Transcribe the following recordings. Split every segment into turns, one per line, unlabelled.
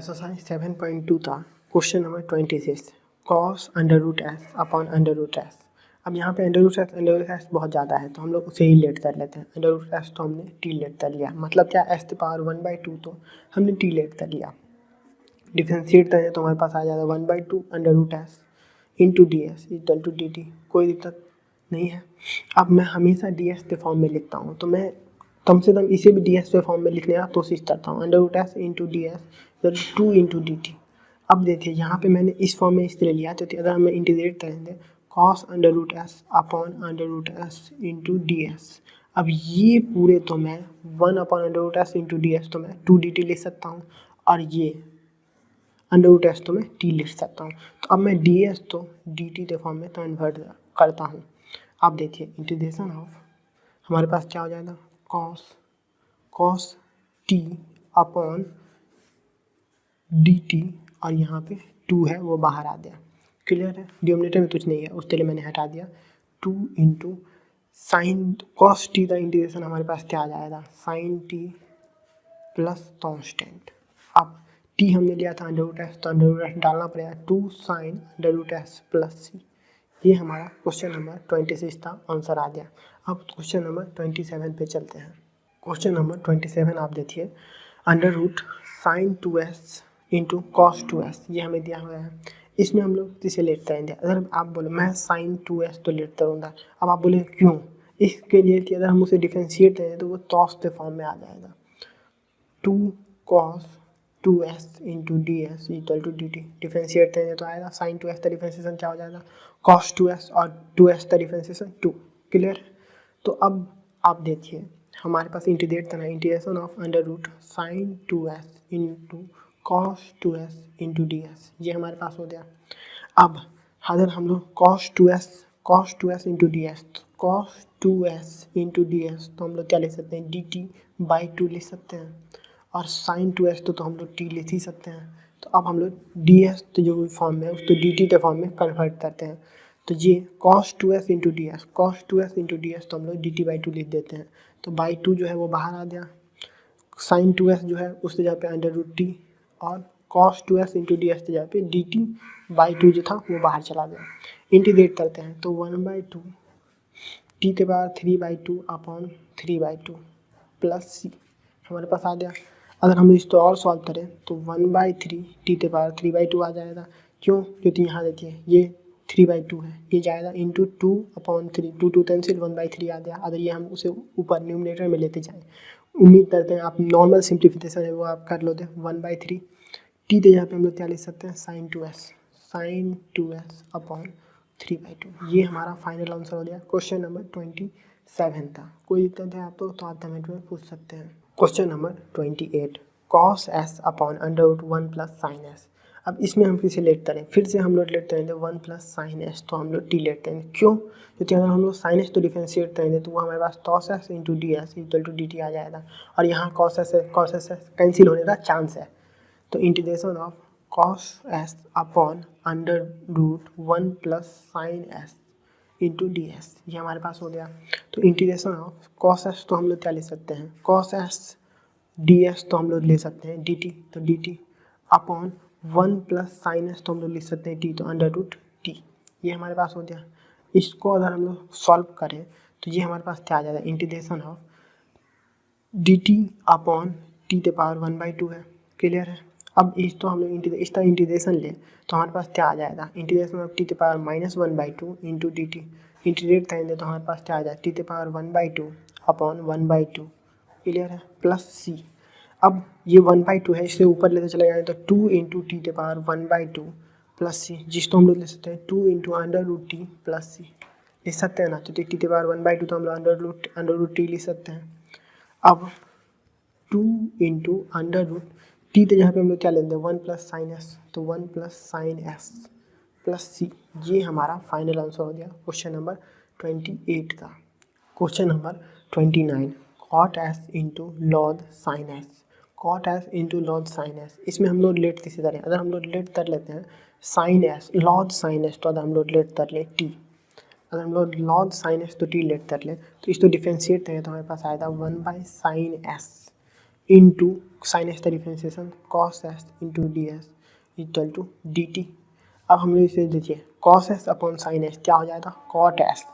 Exercise 7.2 था। Question number 26 cos under root S upon under root S. अब यहाँ पे अंडर रूट एस बहुत ज़्यादा है तो हम लोग उसे ही लेट कर लेते हैं। अंडर रूट एस तो हमने टी लेट कर लिया, मतलब क्या एस की पावर 1/2 तो हमने टी लेट कर लिया। डिफ्रेंशिएट करें तो हमारे पास आ जाएगा 1/2 under root S into D S equal to D T. कोई दिक्कत नहीं है। अब मैं हमेशा डी एस के फॉर्म में लिखता हूँ तो मैं कम से कम इसे भी डी एस के फॉर्म में लिखने का कोशिश करता हूँ। Under root S into D S 2 into D T. अब देखिए यहाँ पे मैंने इस फॉर्म में इसलिए लिया तो अगर हमें इंटीग्रेट करेंगे cos under root S upon under root S into D S. अब ये पूरे तो मैं 1 upon under root S into D S तो मैं 2 डी टी लिख सकता हूँ और ये अंडर रूट एस तो मैं टी लिख सकता हूँ। तो अब मैं डी एस तो डी टी के फॉर्म में कन्वर्ट करता हूँ। अब देखिए इंटीग्रेशन ऑफ हमारे पास क्या हो जाएगा cos T upon D T और यहाँ पे 2 है वो बाहर आ गया। क्लियर है, डिनोमिनेटर में कुछ नहीं है उसके लिए मैंने हटा दिया। 2 इंटू साइन कॉस टी का इंटीग्रेशन हमारे पास क्या आ जाएगा साइन टी प्लस कॉन्स्टेंट। अब टी हमने लिया था अंडर रूट एस तो अंडर रूट एस डालना पड़ेगा 2 sine under root s plus c. ये हमारा क्वेश्चन नंबर 26 का आंसर आ गया। अब क्वेश्चन नंबर 27 पे चलते हैं। क्वेश्चन नंबर 27 आप देखिए under root sine 2s into cos 2s ये हमें दिया हुआ है। इसमें हम लोग किसे लेट करेंगे। अगर आप बोले मैं साइन 2s तो लेट करूँगा, अब आप बोले क्यों, इसके लिए कि अगर हम उसे डिफ्रेंशिएट करें तो वो कॉस के फॉर्म में आ जाएगा। 2 cos 2s into D S equal to D T. Differentiate करेंगे तो आएगा साइन 2s का डिफ्रेंशिएशन क्या हो जाएगा cos 2s और 2s का डिफ्रेंशिएशन 2। क्लियर है। तो अब आप देखिए हमारे पास इंटीग्रेट करना है integration of under root sine 2s into cos 2s into D S. ये हमारे पास हो गया। अब अगर हम लोग cos 2s into D S cos 2s into D S तो हम लोग क्या लिख सकते हैं डी टी बाई 2 लिख सकते हैं और साइन 2s तो हम लोग टी लिख ही सकते हैं। तो अब हम लोग डी एस तो जो फॉर्म में है उसको डी टी के फॉर्म में कन्वर्ट करते हैं। तो ये cos 2s into D S तो हम लोग डी टी बाई 2 लिख देते हैं। तो बाई 2 जो है वो बाहर आ गया। साइन 2s जो है उसके जगह पे अंडर रूट टी और cos 2s into D S की जगह पे डी टी बाई 2 जो था वो बाहर चला गया। इंटीग्रेट करते हैं तो 1/2 टी के पावर 3/2 अपॉन 3/2 प्लस सी हमारे पास आ गया। अगर हम इसको और सॉल्व करें तो 1/3 टी के पावर 3/2 आ जाएगा। क्यों, क्योंकि यहाँ देखिए ये 3/2 है, ये जाएगा इंटू 2/3 2 कैंसिल 1/3 आ गया। अगर ये हम उसे ऊपर न्यूमरेटर में लेते जाएँ, उम्मीद करते हैं आप नॉर्मल सिंप्लीफिकेशन है वो आप कर लोगे 1/3 टी के यहाँ पे हम लोग क्या लिख सकते हैं साइन 2s अपॉन 3/2। ये हमारा फाइनल आंसर हो गया क्वेश्चन नंबर 27 था। कोई दिक्कत है आपको तो आप कमेंट में पूछ सकते हैं। Question number 28 cos s upon under root 1 plus sine s। अब इसमें हम किसे लेट करें, फिर से हम लोग लेट करेंगे 1 प्लस साइन s तो हम लोग टी लेट करेंगे। क्यों, क्योंकि अगर हम लोग साइन s तो डिफरेंशिएट करेंगे तो वो हमारे पास cos s into D S equal to D t आ जाएगा और यहाँ cos s कैंसिल होने का चांस है। तो integration of cos s upon under root 1 plus sine s into D S ये हमारे पास हो गया। तो इंटीग्रेशन ऑफ cos s तो हम लोग क्या ले सकते हैं cos s डी एस तो हम लोग ले सकते हैं डी टी तो D T upon 1 plus sine s तो हम लोग लिख सकते हैं टी तो अंडर रूट टी। ये हमारे पास हो गया। इसको अगर हम लोग सॉल्व करें तो ये हमारे पास क्या आ जाएगा integration of D T upon T के पावर 1/2 है। क्लियर है। अब इस तो हम लोग इसका इंटीग्रेशन ले तो हमारे पास क्या आ जाएगा इंटीग्रेशन ऑफ टी के power -1/2 into D T. Integrate करेंगे तो हमारे पास क्या आ जाएगा टी के पावर 1/2 अपॉन 1/2। क्लियर है, प्लस सी। अब ये 1/2 है, इससे ऊपर लेते चले जाएंगे तो 2 इंटू टी के पावर 1/2 प्लस सी, जिसको हम लोग ले सकते हैं 2 into under root t plus c लिख सकते हैं ना। तो टी के पावर 1/2 तो हम लोग अंडर रूट टी लिख सकते हैं। अब 2 इंटू अंडर रूट टी के जहाँ पे हम लोग क्या लेंगे 1 प्लस साइन एस तो 1 plus sign S plus c. ये हमारा फाइनल आंसर हो गया क्वेश्चन नंबर 28 का। Question number 29 cot S into log sine S. इसमें हम लोग लेट किसी तरह अगर हम लोग लेट कर लेते हैं sine S log sine S तो अगर हम लोग लेट कर ले टी, अगर हम लोग लॉग साइन एस तो टी लेट कर ले तो इसको डिफ्रेंशिएट करें तो हमारे पास आएगा 1/sin s into sine s का differentiation cos s into D S equal to D T. अब हम लोग इसे देखिए cos s upon sine s क्या हो जाएगा, cot S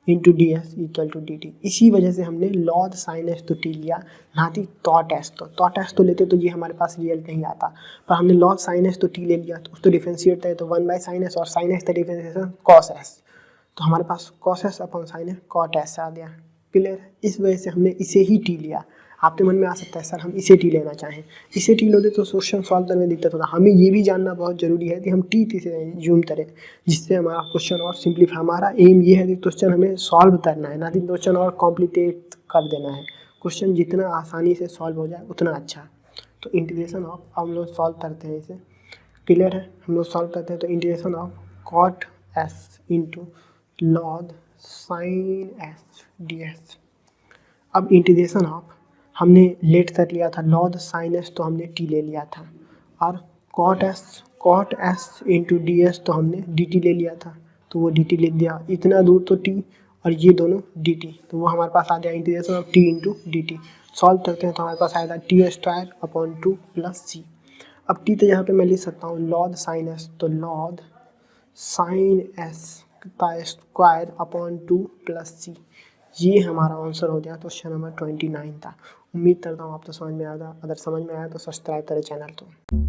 into D S equal to D t. इसी वजह से हमने लॉग साइन एस तो टी लिया, ना कि टॉट एस। तो टॉट एस तो लेते तो ये हमारे पास रिजल्ट नहीं आता, पर हमने लॉग साइन एस तो टी ले लिया, तो उसको डिफ्रेंशिएट है तो 1/sin एस और साइन एस का डिफ्रेंशिएशन कॉस एस, तो हमारे पास cos s upon sine s cot s आ गया। क्लियर है, इस वजह से हमने इसे ही टी लिया। आपके मन में आ सकता है सर हम इसे टी लेना चाहें, इसे टी लोगे तो क्वेश्चन सॉल्व करने में दिक्कत होता है। हमें ये भी जानना बहुत जरूरी है कि हम टी से जूम करें जिससे हमारा क्वेश्चन और सिंप्लीफाई। हमारा एम ये है कि क्वेश्चन हमें सॉल्व करना है, ना कि क्वेश्चन और कॉम्प्लिकेट कर देना है। क्वेश्चन जितना आसानी से सॉल्व हो जाए उतना अच्छा। तो इंटीग्रेशन ऑफ हम लोग सॉल्व करते हैं इसे। क्लियर है, हम लोग सॉल्व करते हैं तो integration of cot S into log sine S D S. अब इंटीग्रेशन ऑफ हमने लेट कर लिया था लॉग साइन एस तो हमने टी ले लिया था, और cot S into D S तो हमने डी टी ले लिया था, तो वो डी टी ले दिया। इतना दूर तो टी और ये दोनों डी टी, तो वो हमारे पास आ गया integration of T into D T. Solve करते हैं तो हमारे पास आएगा टी स्क्वायर अपॉन 2 प्लस सी। अब टी तो यहाँ पे मैं लिख सकता हूँ लॉग साइन एस, तो लॉग साइन एस का स्क्वायर अपॉन 2 प्लस सी। ये हमारा आंसर हो गया क्वेश्चन नंबर 29 था। उम्मीद करता हूँ आपको समझ में आएगा, अगर समझ में आया तो सब्सक्राइब करें चैनल को।